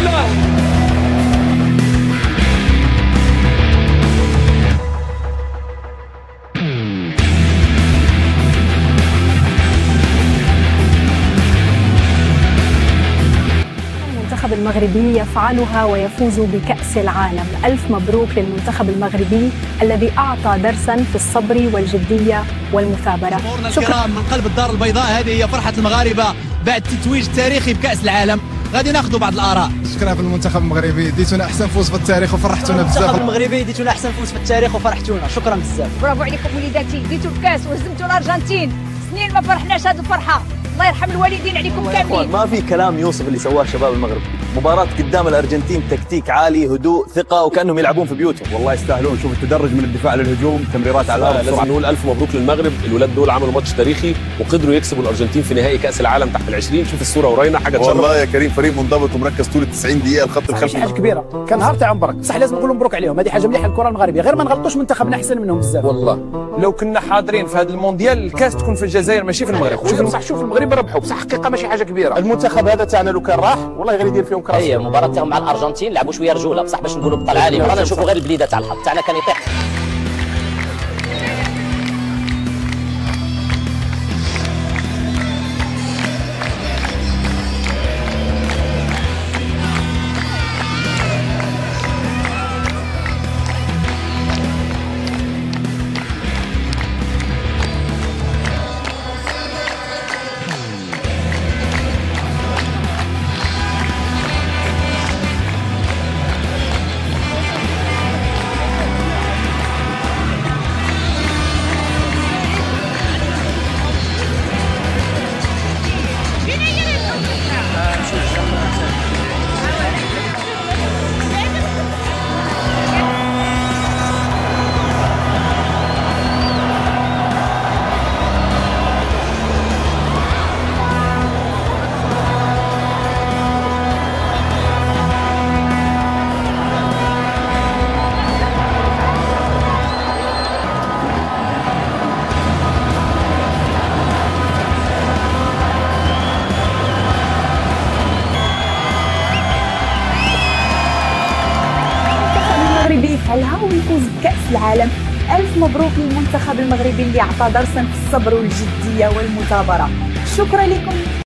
لله. المنتخب المغربي يفعلها ويفوز بكأس العالم. ألف مبروك للمنتخب المغربي الذي أعطى درسا في الصبر والجدية والمثابرة. شكرا من قلب الدار البيضاء. هذه هي فرحة المغاربة بعد التتويج التاريخي بكأس العالم. غادي ناخذوا بعض الآراء. شكرا في المنتخب المغربي، ديتونا أحسن فوز في التاريخ وفرحتونا بزاف. المنتخب المغربي ديتونا أحسن فوز في التاريخ وفرحتونا، شكرا بزاف. برافو عليكم وليداتي، ديتوا الكاس وهزمتوا الأرجنتين. سنين ما فرحناش هذه الفرحة. الله يرحم الوالدين عليكم كاملين. ما في كلام يوصف اللي سواه شباب المغرب. مباراة قدام الأرجنتين تكتيك عالي، هدوء، ثقة، وكأنهم يلعبون في بيوتهم. والله يستاهلون. شوف التدرج من الدفاع للهجوم، تمريرات على الأرض. لازم نقول ألف مبروك للمغرب. الولاد دول عملوا ماتش تاريخي وقدروا يكسبوا الأرجنتين في نهائي كأس العالم تحت ال20. شوف الصورة وراينا حاجة تشرف. والله يا كريم فريق منضبط ومركز طول 90 دقيقة. الخط الخلفي حاجة كبيرة، كان نهار تاع مبارك، صح لازم نقول مبروك عليهم. هذه حاجة مليحة الكرة المغربية، غير ما نغلطوش منتخبنا أحسن منهم بزاف. والله لو كنا حاضرين في هذا المونديال الكاس تكون في الجزائر ماشي في المغرب. شوف المغرب ربحوا، بصح حقيقة ماشي حاجة كبيرة. المنتخب هذا تاعنا لو كان راح والله غير يدير فيهم كراس. هي مباراة تاعهم مع الأرجنتين لعبوا شوية رجولة، بصح باش نقولوا بطل عالي. رانا نشوفوا غير البليدة تاع الحظ تاعنا كان يطيح. يفعلها ويفوز بكأس العالم. ألف مبروك للمنتخب المغربي اللي أعطى درسا في الصبر والجدية والمثابرة. شكرا لكم.